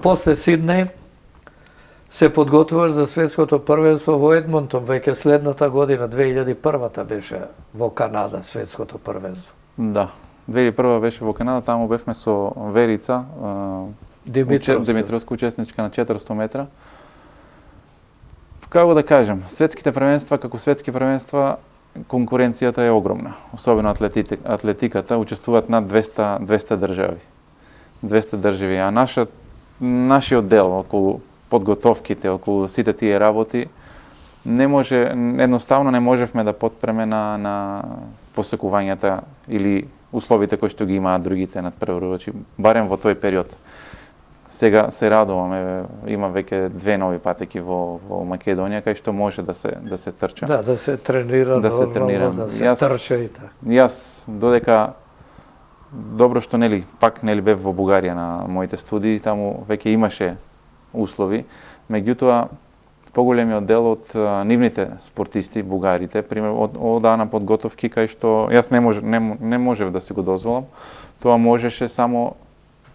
После Сиднеј се подготвуваш за светското првенство во Едмонтон, веќе следната година, 2001-та беше во Канада светското првенство. Да, 2001 беше во Канада, таму бевме со Верица, Димитровска учесничка на 400 метра. Како да кажем, светските првенства, како светски првенства, конкуренцијата е огромна, особено атлетиката, учествуваат над 200 држави. 200 држави, а нашиот дел околу подготовките, околу сите тие работи, едноставно не можевме да потпреме на посекувањата или условите кои што ги имаат другите надпреварувачи, барем во тој период. Сега се радуваме, има веќе 2 нови патеки во Македонија, кај што може да се трча. Да се тренира, да се трча и така. Јас додека добро што пак бев во Бугарија на моите студии, таму веќе имаше услови, меѓутоа поголемиот дел од нивните спортисти, бугарите, пример од дана подготовки кај што јас не можев да си го дозволам, тоа можеше само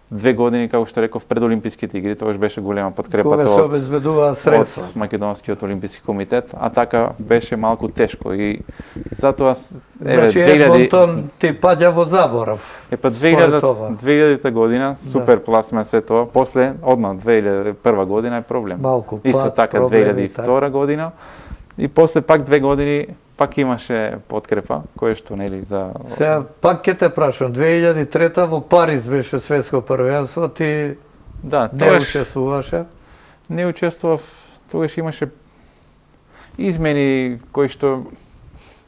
2 години, како што реков, пред Олимписките игри, тоа беше голема подкрепа кога се обезбедуваа средства од Македонскиот олимписки комитет, а така беше малку тешко и затоа Едмонтон ти паѓа во заборав. 2000 година супер пласма се тоа, после одма 2001 година е проблем. Малку исто така 2002 година и после пак 2 години пак имаше подкрепа, кое што за... Сега пак ќе те прашам, 2003 во Париз беше светско првенство, ти не учествуваше? Не учествував, тогаш имаше измени кои што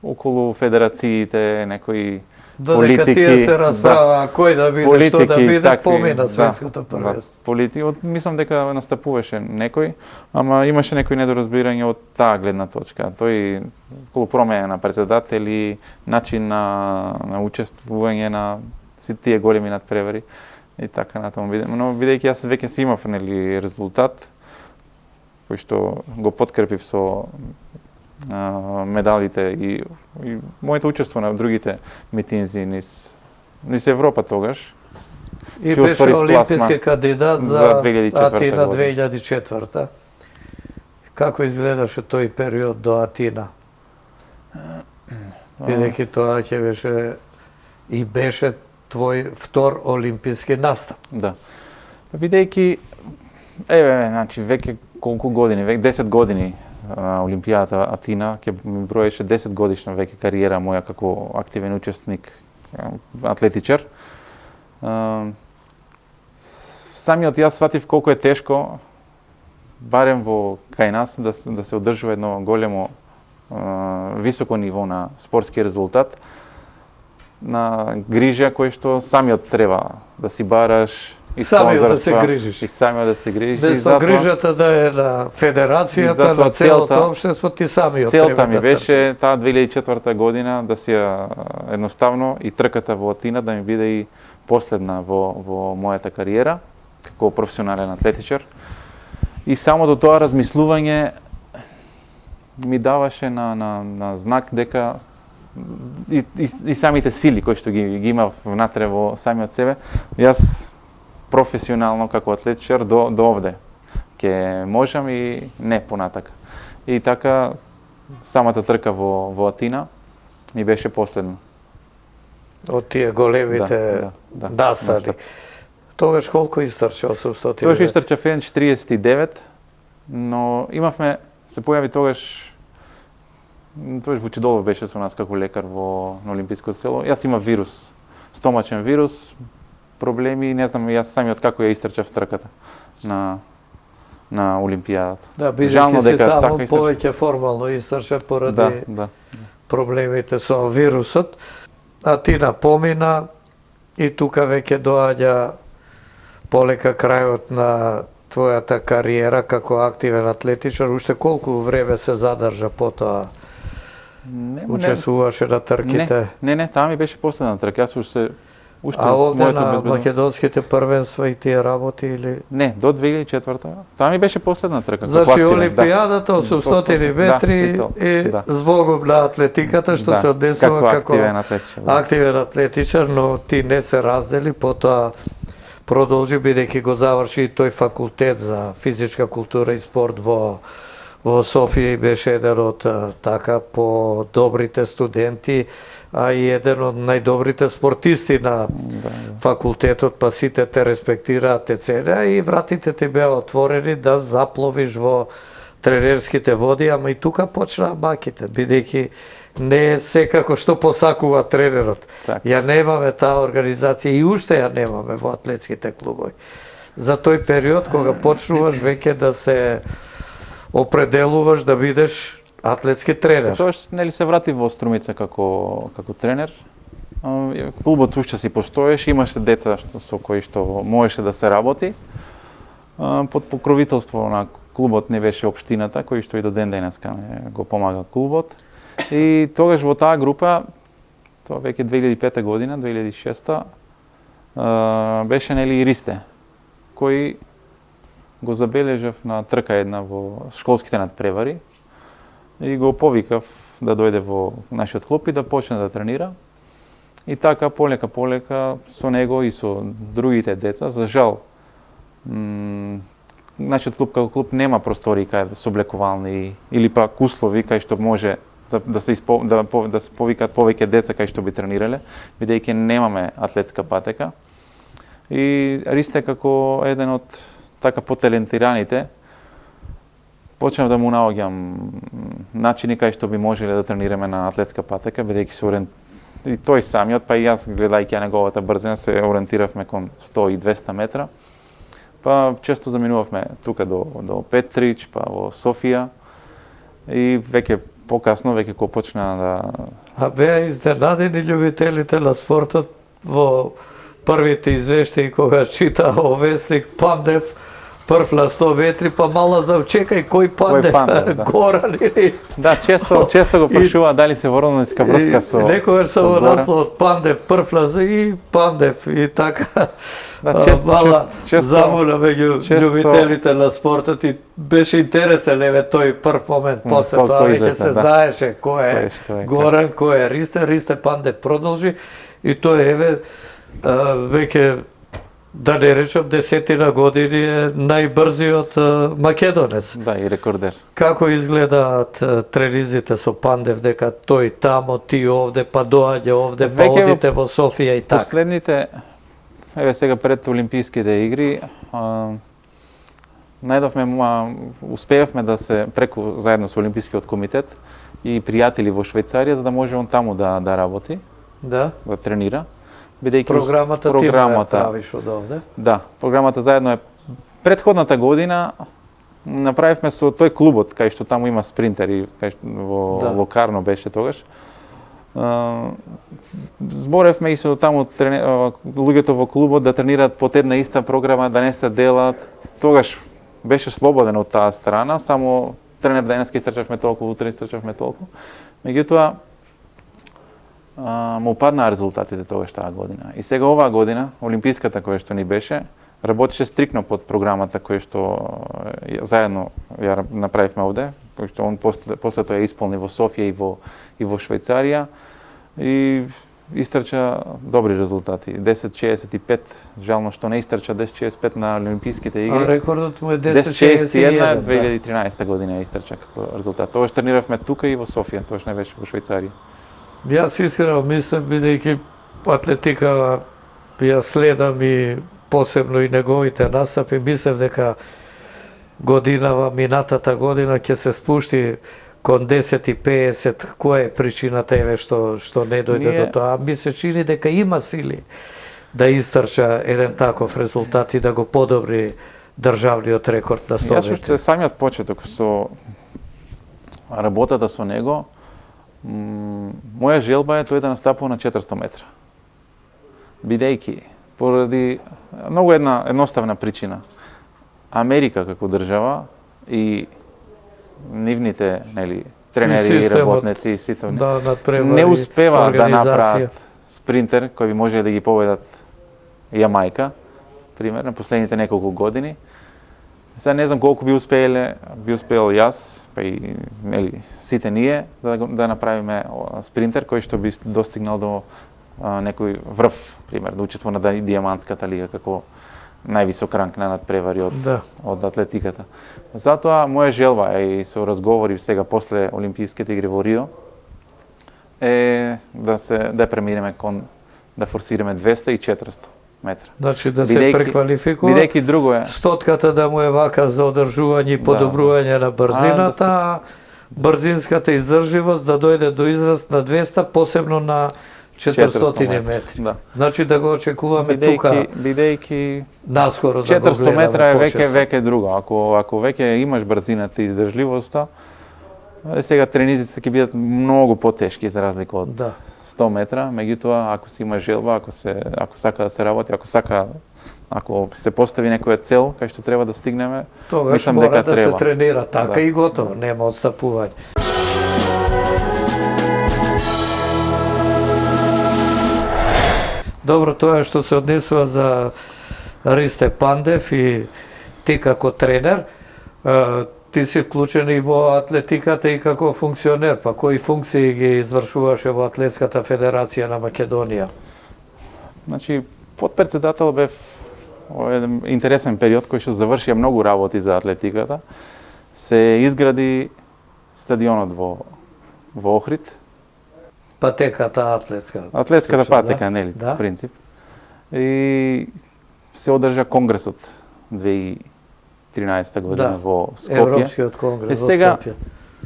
околу федерациите, некои додека тие се расправа кој да биде, што да биде, помина светското првенство. Мислам дека настапуваше некој, ама имаше некои недоразбирање од таа гледна точка. Тој околу промена на председатели, начин на учествување на сите тие големи надпревари и така натаму. Но бидејќи јас веќе си имав резултат кој што го подкрепив со медалите и моето учество на другите митинзи низ Европа тогаш. И беше олимписки кандидат за Атина 2004. Како изгледаше тој период до Атина? Бидејќи тоа ќе беше твој втор олимписки настап. Да. Бидејќи значи веќе колку години, веќе 10 години Олимпијата Атина ќе ми броеше 10 годишна веќе кариера моја како активен учесник, атлетичар. Самиот јас сватив колку е тешко, барем во кај нас, да се одржува едно големо високо ниво на спортски резултат, на грижа кој што самиот треба да си бараш, и самиот да се грижиш. И самиот да се грижиш. Без грижата да е на федерацијата, на целото општество, ти самиот треба да целта ми беше таа 2004 година да си едноставно и трката во Атина да ми биде и последна во мојата кариера како професионален атлетичар. И самото тоа размислување ми даваше на знак дека и самите сили кои што ги имав внатре во самиот себе, јас професионално како атлетичар до овде ќе можам и не понатака. И така самата трка во Атина ми беше последна. Од тие големите настани. Тогаш колку истрча 800? Тогаш истрча 49, но имавме, се појави тогаш Вучидолов беше со нас како лекар на Олимпиското село. Јас имав вирус, стомачен вирус, проблеми, не знам јас самиот како ја истрчав трката на Олимпијадата. Да, бидејќи се таму повеќе формално истрча поради проблемите со вирусот. Атина помина и тука веќе доаѓа полека крајот на твојата кариера како активен атлетичар. Уште колку време се задржа потоа? Учествуваше на трките? Не, таа ми беше последна трка. Јас уште а овде на македонските првенства и тие работи или? Не, до 2004-та. Таа ми беше последна трка. Значи Олимпијадата 800 метри и збогом на атлетиката што се однесува како активен атлетичар, но ти не се раздели, потоа продолжи бидејќи го заврши и тој факултет за физичка култура и спорт во Софија и беше еден од така по добрите студенти, а и еден од најдобрите спортисти на факултетот, па сите те респектираат, те ценеа и вратите ти беа отворени да запловиш во тренерските води, ама и тука почнаа баките, бидејќи не е секако што посакува тренерот. Ја немаме таа организација и уште ја немаме во атлетските клубови. За тој период кога почнуваш веќе да се определуваш да бидеш атлетски тренер. Тоаш нели се врати во Струмица како тренер. Клубот уште си постоеше, имаше деца со кои што можеше да се работи. Под покровителство на клубот не беше општината, кој што и до ден денеска го помага клубот. И тогаш во таа група, тоа веќе 2005 година, 2006, беше нели и Ристе, кој го забележав на трка една во школските надпревари и го повикав да дојде во нашиот клуб и да почне да тренира. И така полека со него и со другите деца, за жал, нашиот клуб како клуб нема простори кај со облекувални или пак услови кај што може да се повикаат повеќе деца кај што би тренирале, бидејќи немаме атлетска патека. И Ристе како еден од така поталентираните, почнав да му наоѓам начини кај што би можеле да тренираме на атлетска патека, бидејќи се и тој самиот, па и јас гледајќи ја неговата брзина, се ориентиравме кон 100 и 200 метра. Па често заминувавме тука до Петрич, па во Софија и веќе покасно, веќе кога почна да... А беа изненадени љубителите на спортот во првите извештаи кога чита о вестник Пандев прв на 100 метри, па мала заучекај кој Пандев, Горан или... Да, често го прашува дали се воронска врска со... Некогаш се во наслов Пандев прв на и Пандев и така. Да, често замуна меѓу љубителите на спортот и беше интересен еве тој прв момент. После тоа веќе се знаеше кој е Горан, кој е Ристе Пандев продолжи и тој еве веќе да не речам 10 години е најбрзиот македонец. Да, и рекордер. Како изгледаат тренизите со Пандев, дека тој тамо, ти овде, па доаѓа овде, па одите во Софија и така? Последните, еве сега пред Олимписките игри, успеавме да се преку заедно со Олимпискиот комитет и пријатели во Швајцарија, за да може он таму да работи, да тренира. Програмата ти ја правиш од овде? Да, програмата заедно е. Претходната година направивме со тој клубот, кај што таму има спринтери, во Локарно беше тогаш. Зборевме и со таму луѓето во клубот да тренираат под една иста програма, да не се делат. Тогаш беше слободен од таа страна, само тренер денеска истрчавме толку, утре истрчавме толку. Меѓутоа, му паднаа резултатите тогаш таа година. И сега оваа година, Олимписката која што ни беше, работеше стрикно под програмата која што заедно ја направивме овде, која што он после тоа ја исполни во Софија и во Швајцарија и истрча добри резултати. 10:65, жално што не истрча 10:65 на Олимписките игри. А рекордот му е 10:61. 2013 година истрча како резултат. Тогаш трениравме тука и во Софија, тогаш не беше во Швајцарија. Јас искрено мислам, бидејќи атлетика ја следам и посебно и неговите настапи, мислев дека годинава, минатата година ќе се спушти кон 10:50, која е причината еве што не дојде до тоа. Ми се чини дека има сили да истрча еден таков резултат и да го подобри државниот рекорд на 100 метри. Јас уште самиот почеток со работата со него, моја желба е тој да настапува на 400 метра. Бидејќи, поради многу една едноставна причина. Америка како држава и нивните, нели, тренери и работници не успеваат да направат спринтер кој би можеле да ги победат Јамајка, пример, на последните неколку години. Сега не знам колку би успеел јас, па и нели сите ние да направиме спринтер кој што би достигнал до некој врв, пример, да учествува на Диамантската лига како највисок ранг на надпревари од атлетиката. Затоа моја желба и со разговори сега после Олимписките игри во Рио е да преминеме кон да форсираме 200 и 400 метра. Значи да се преквалификува. Бидејќи друго е. Стотката да му е вака за одржување и подобрување на брзината, брзинската издржливост да дојде до израз на 200, посебно на 400 метри. Да. Значи да го очекуваме тука. Бидејќи наскоро да го 400 метра е почесно. веќе друго. Ако веќе имаш брзината и издржливоста, сега тренизите ќе бидат многу потешки за разлика од 100 метра, меѓутоа ако се има желба, ако сака да се работи, ако се постави некоја цел кај што треба да стигнеме, тогаш мора да се тренира така и готово, нема отстапување. Добро, тоа е што се однесува за Ристе Пандев и ти како тренер. Ти си вклучен и во атлетиката и како функционер, па кои функции ги извршуваше во Атлетската федерација на Македонија? Значи, подпредседател бев еден интересен период кој што завршија многу работи за атлетиката. Се изгради стадионот во Охрид. Патеката атлетска. Атлетската патека, нели, принцип. И се одржа конгресот 2013 година во Скопје. Европскиот конгрес во Скопје.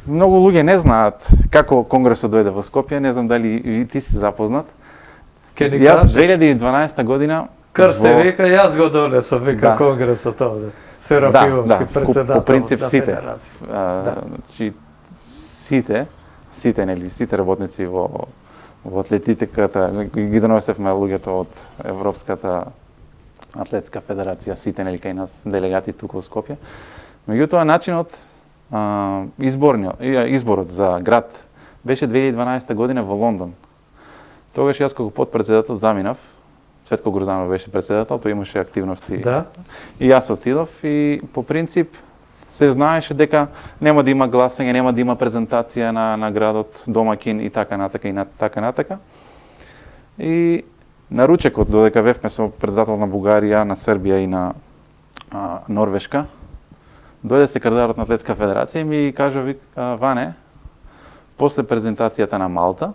Многу луѓе не знаат како конгресот дојде во Скопје, не знам дали и ти си запознат. Јас 2012 година Крсте вика, јас го донесов, вика конгресот овде. Серафимовски председател по принцип на сите. Федерација. Сите работници во атлетиката ги донесевме луѓето од Европската атлетска федерација, сите нели кај нас делегати тука во Скопје. Меѓутоа начинот изборот за град беше 2012 година во Лондон. Тогаш јас како подпредседател заминав, Цветко Грозданов беше председател, тој имаше активности. Да. И јас отидов и по принцип се знаеше дека нема да има гласање, нема да има презентација на градот, домакин и така натака. И на ручекот, додека бевме со председател на Бугарија, на Србија и на Норвешка, дојде секретарот на Атлетска федерација и ми кажа, Ване, после презентацијата на Малта,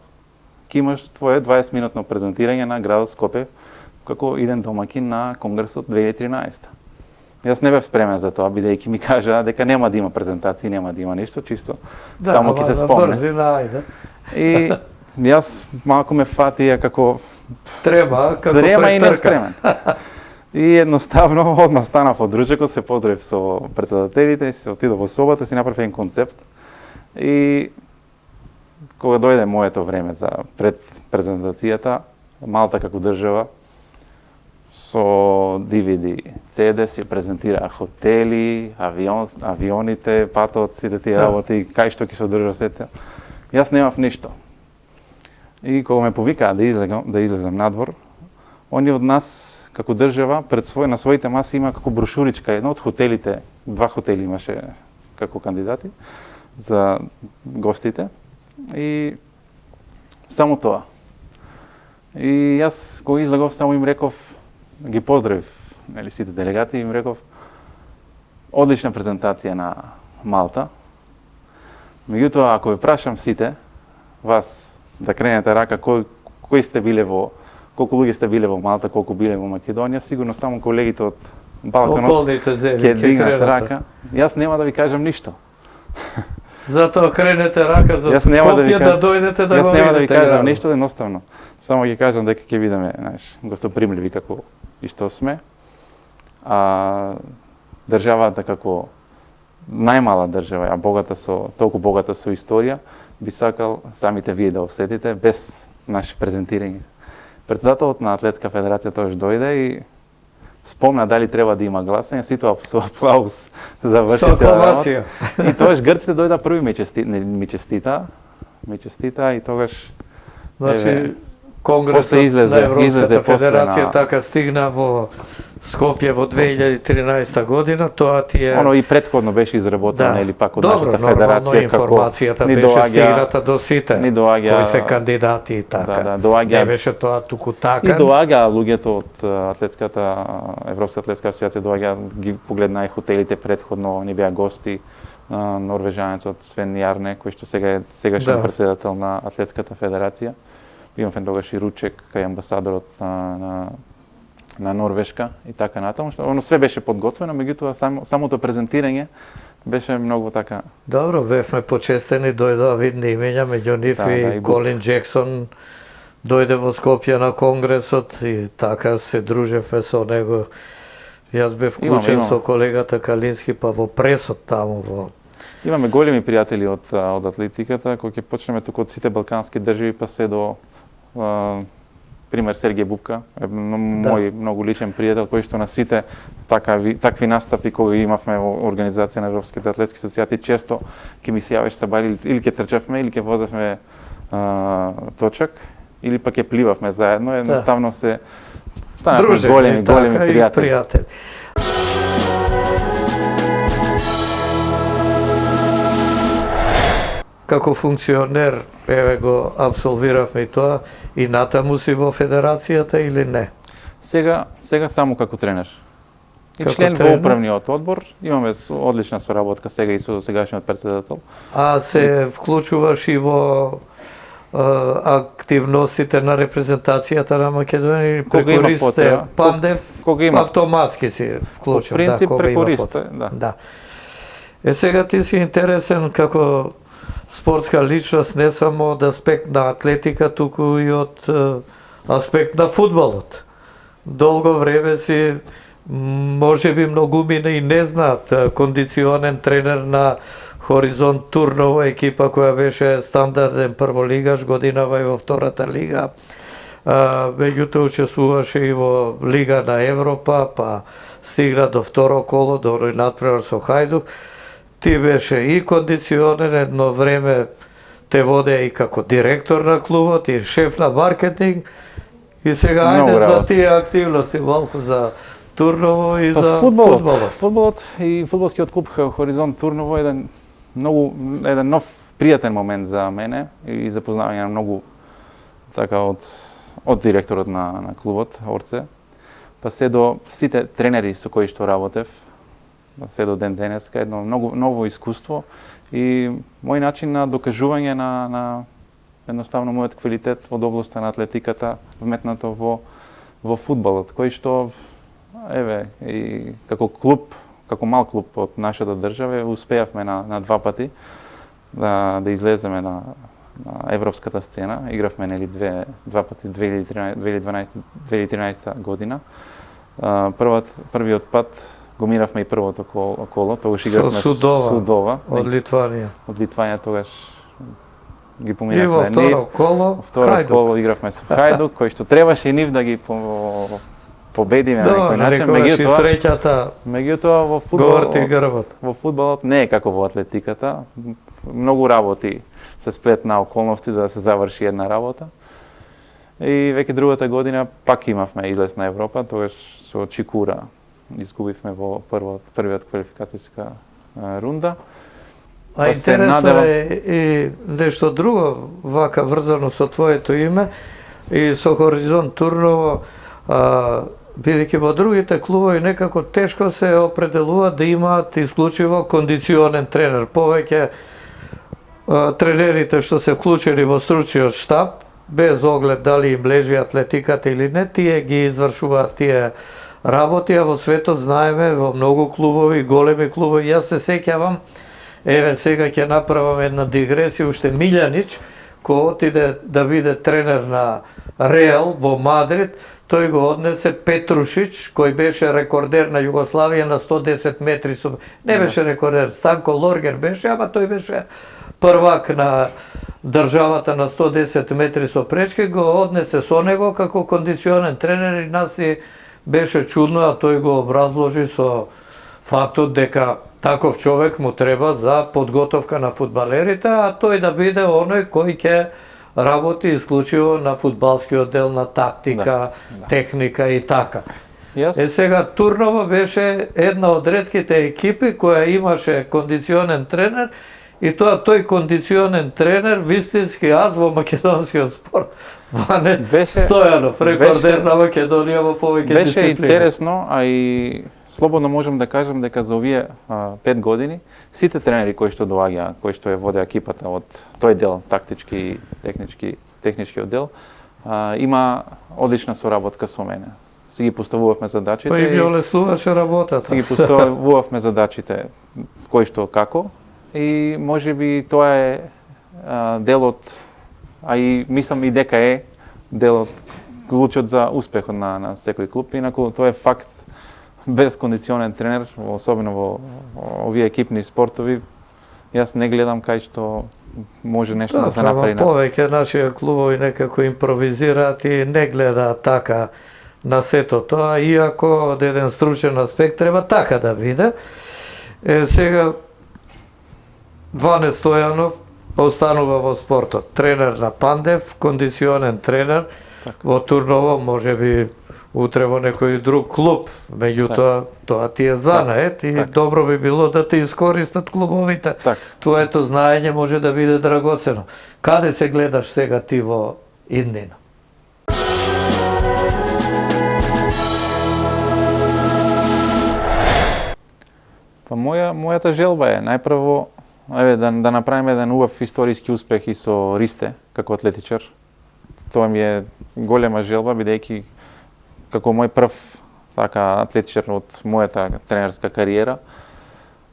ќе имаш твое 20-минутно презентирање на градот Скопје како иден домакин на конгресот 2013. Јас не бев спремен за тоа, бидејќи ми кажа дека нема да има презентации, нема да има ништо, чисто само ќе се спомне. И јас малку ме фатија како треба и неспремен. И едноставно одма станав од ручекот, се поздравив со председателите, се отидов во собата, си направив еден концепт и кога дојде моето време за пред презентацијата, Малта како држава со DVD, CD си презентираа хотели, авионите, патот, сите тие работи, кај што ќе се одржа сете. Јас немав ништо. И кога ме повикаа да излезам надвор, они од нас како држава на своите маси има како брошуричка, една од хотелите, 2 хотели имаше како кандидати за гостите. И само тоа. И јас кога излегов само им реков, ги поздравив сите делегати и им реков одлична презентација на Малта. Меѓутоа ако ве прашам сите вас да кренете рака кои сте биле колку луѓе сте биле во Малта, колку биле во Македонија, сигурно само колегите од Балканот ќе дигнат рака. Јас нема да ви кажам ништо. Затоа кренете рака за Скопје да дојдете да го видите. Јас нема да ви кажам ништо, едноставно. Само ги кажам дека ќе бидеме, гостопримливи како и што сме. Државата како најмала држава, толку богата со историја, би сакал самите вие да осетите без наши презентирање. Председателот на Атлетска федерација тоаш дојде и спомна дали треба да има гласање, сите со аплауз заврши целата работа. И тогаш грците дојда први ми честита и тогаш значи Конгресот на Европската федерација така стигна во Скопје во 2013 година, тоа ти е... Оно и претходно беше изработено, или пак од нашата федерација, информацијата беше стигната до сите кои се кандидати и така. Не беше тоа туку така. И доаѓа луѓето од Европската атлетска асоциација, доаѓа, ги погледна и хотелите претходно, они беа гости, норвежанецот Свен Јарне, кој што сега е сегашен председател на Атлетската федерација. Имавме тогаш и ручек кај амбасадорот на Норвешка и така натаму, што оно све беше подготвено, меѓутоа самото презентирање беше многу така. Добро, бевме почестени, дојдоа видни имења, меѓу нив и Колин Джексон дојде во Скопје на конгресот и така се дружевме со него. Јас бев вклучен со колегата Калински па во пресот таму во... Имаме големи пријатели од атлетиката, кои ќе почнеме туку од сите балкански држави па се до пример Сергеј Бубка, мој многу личен пријател, кој што на сите такви настапи кои имавме во организација на Европските атлетски асоциации, често ќе ми се јавеше са бали или ќе трчавме, или ќе возевме точак, или пак ќе пливавме заедно, едноставно се станавме големи пријатели. Како функционер, еве го абсолвиравме и тоа, и натаму си во федерацијата или не? Сега само како тренер. И член во управниот одбор, имаме одлична соработка сега и со сегашниот председател. А се вклучуваш и во активностите на репрезентацијата на Македонија или преку Ристе Пандев, автоматски си вклучен? По принцип преку Ристе, да. Сега ти си интересен како спортска личност не само од аспект на атлетика, туку и од аспект на фудбалот. Долго време си, може би многумина и не знаат, кондиционен тренер на Хоризонт Турново, екипа која беше стандарден прволигаш, годинава и во втората лига. Меѓутоа учествуваше и во Лига на Европа, па стигна до второ коло, до оној натпревар со Хајдук. Ти беше и кондиционер, едно време те воде и како директор на клубот, и шеф на маркетинг, и сега ајде за тие активности, малку за Турново и за фудбалот. Фудбалот и фудбалскиот клуб Хоризонт Турново е еден нов пријатен момент за мене и запознавање на многу така од директорот на клубот Орце, па се до сите тренери со кои што работев, се до ден денеска, едно многу ново искуство и мој начин на докажување на едноставно мојот квалитет од областа на атлетиката вметнато во фудбалот, кој што еве и како клуб, како мал клуб од нашата држава успеавме на два пати да излеземе на европската сцена. Игравме нели два пати 2013 година. Првиот пат го миравме и првото коло, тогаш игравме Судова од Литванија. Од Литванија тогаш ги поминавме. И во второ коло коло игравме со Хајдук, кој што требаше и нив да ги победиме на некој начин. Меѓутоа во фудбалот не е како во атлетиката. Многу работи се сплетна околности за да се заврши една работа. И веќе другата година пак имавме излез на Европа, тогаш со Чикура изгубивме во првиот квалификацијска рунда. А интересно е и нешто друго, вака врзано со твоето име и со Хоризонт Турново, бидејќи во другите клубови некако тешко се определуваат да имаат исклучиво кондиционен тренер. Повеќе тренерите што се вклучени во стручниот штаб, без оглед дали им лежи атлетиката или не, тие ги извршуваат тие работи, а во светот знаеме во многу клубови, големи клубови. Јас се сеќавам, еве сега ќе направам една дигресија, уште Милјанич, кој отиде да биде тренер на Реал во Мадрид, тој го однесе Петрушич, кој беше рекордер на Југославија на 110 метри. Не беше рекордер, Станко Лоргер беше, ама тој беше првак на државата на 110 метри со пречки, го однесе со него како кондиционен тренер и нас си беше чудно, а тој го образложи со фактот дека таков човек му треба за подготовка на фудбалерите, а тој да биде оној кој ќе работи исклучиво на фудбалскиот дел, на тактика, техника и така. Сега Турново беше една од ретките екипи која имаше кондиционен тренер и тој кондиционен тренер, вистински аз во македонскиот спорт, Ване Стојанов, рекордер на Македонија во повеќе дисциплини. Беше интересно, а и слободно можам да кажам дека за овие 5 години сите тренери кои што доаѓаа, кои што ја воде екипата од тој дел, тактички и техничкиот дел, има одлична соработка со мене. Си ги поставувавме задачите. Па и ги олеснуваше работата. Си ги поставувавме задачите кои што како и можеби тоа е делот, а и мислам и дека е делот, клучот за успехот на секој клуб. Инаку тоа е факт, без кондиционен тренер, особено во овие екипни спортови, јас не гледам кај што може нешто да се направи. Повеќе нашите клубови некако импровизираат и не гледаат така на сето тоа, иако од еден стручен аспект треба така да биде. Сега Ване Стојанов останува во спортот. Тренер на Пандев, кондиционен тренер во Турново, можеби утре во некој друг клуб. Меѓутоа, тоа ти е занает и добро би било да те искористат клубовите. Твоето знаење може да биде драгоцено. Каде се гледаш сега ти во иднина? Па мојата желба е најпрво да направиме еден убав историски успех и со Ристе како атлетичар. Тоа ми е голема желба, бидејќи како мој прв така атлетичар од мојата тренерска кариера,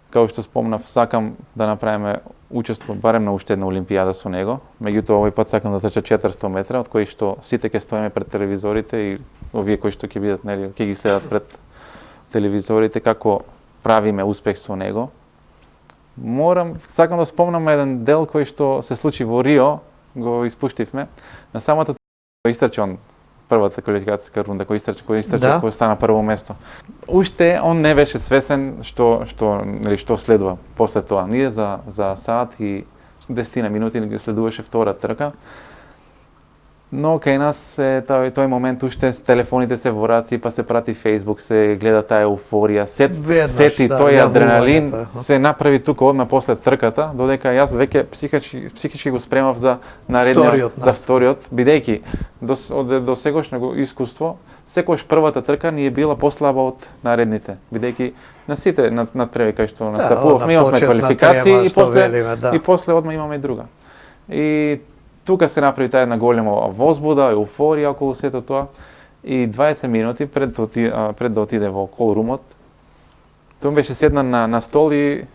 како што спомнав, сакам да направиме учество барем на уште една олимпијада со него. Меѓутоа овој пат сакам да трча 400 метра, од кои што сите ќе стоиме пред телевизорите и овие кои што ќе бидат, нели, ќе ги следат пред телевизорите како правиме успех со него. Сакам да спомнам еден дел кој што се случи во Рио, го испуштивме. На самата истрча он првата квалификацијска рунда, кој истрча стана прво место. Уште он не беше свесен што следува после тоа. Ние за сат и 10 минути ги следуваше втора трка. Но кај нас тој момент уште телефоните се во раци, па се прати Facebook, се гледа таа еуфорија, сети тој адреналин, се направи тука одма после трката, додека јас веќе психички го спремав за наредниот, за вториот, бидејќи до сегашното искуство, секогаш првата трка ни е била послаба од наредните, бидејќи на сите надпреви кај што настапувавме, имавме квалификации и после одма имаме друга. И тука се направи таа една голема возбуда, еуфорија околу сето тоа и 20 минути пред да отиде во колрумот, тој беше седнан на стол и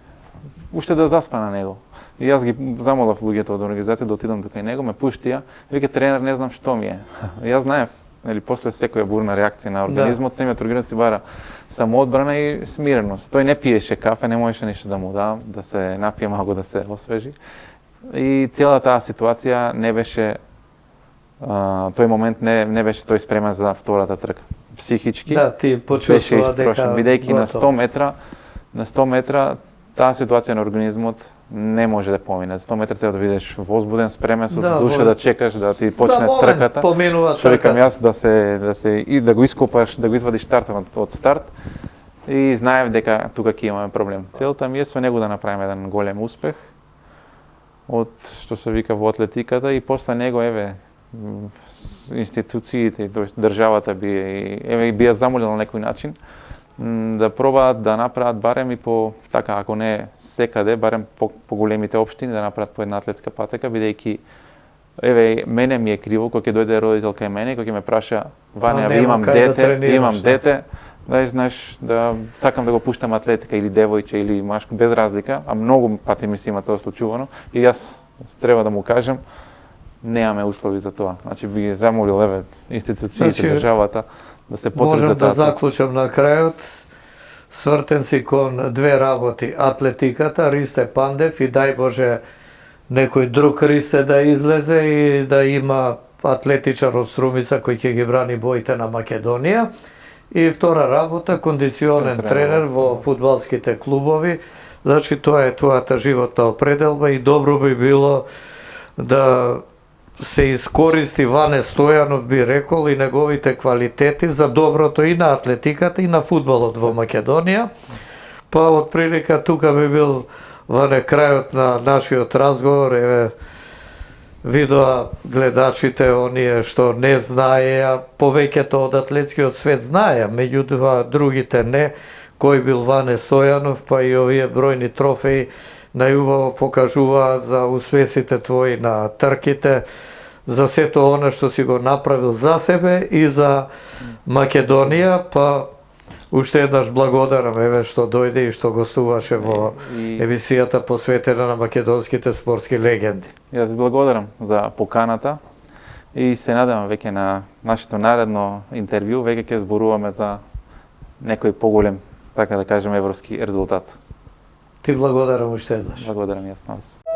уште да заспа на него. И јас ги замолав луѓето од организација да отидам тука и него, ме пуштија, вика тренер не знам што ми е. Јас знаев, нели после секоја бурна реакција на организмот, самиот организм си бара самоодбрана и смиреност. Тој не пиеше кафе, не можеше ништо да му дам, да се напие малку, да се освежи. И цела таа ситуација не беше, тој момент не беше тој спремен за втората трка. Психички беше истрошен, бидејќи на 100 метра таа ситуација на организмот не може да помине. За 100 метра треба да бидеш возбуден, спремен со душа да чекаш да ти почне трката. Што викам јас да го ископаш, да го извадиш стартот од старт. И знаев дека тука ќе имаме проблем. Целта ми е со него да направиме еден голем успех од што се вика во атлетиката и после него институциите, тоест државата би ја замолил на некој начин да пробаат да направат барем и по така ако не секаде, барем по големите општини да направат по една атлетска патека, бидејќи мене ми е криво кога ќе дојде родител кај мене, кога ќе ме праша Ване, имам дете, знаеш, да сакам да го пуштам атлетика или девојче или машко, без разлика, а многу пати ми се има тоа случувано и јас треба да му кажам, немаме услови за тоа. Значи би ги замолил институциите, државата да се потрudi за тоа. Можам да заклучам на крајот, свртен си кон две работи, атлетиката, Ристе Пандев и дај Боже некој друг Ристе да излезе и да има атлетичар од Струмица кој ќе ги брани боите на Македонија. И втора работа, кондиционен тренер во фудбалските клубови. Значи, тоа е твојата животна определба и добро би било да се искористи Ване Стојанов, би рекол, и неговите квалитети за доброто и на атлетиката и на фудбалот во Македонија. Па од прилика тука би бил Ване крајот на нашиот разговор. Еве, видоа гледачите оние што не знаеја, повеќето од атлетскиот свет знаеја, меѓутоа другите не, кој бил Ване Стојанов, па и овие бројни трофеи најубаво покажуваат за успесите твои на трките, за сето она што си го направил за себе и за Македонија, па уште еднаш благодарам, еве, што дојде и што гостуваше во емисијата посветена на македонските спортски легенди. Јас ви благодарам за поканата и се надевам веќе на нашето наредно интервју, веќе ќе зборуваме за некој поголем, така да кажем, европски резултат. Ти благодарам уште еднаш. Благодарам јас на вас.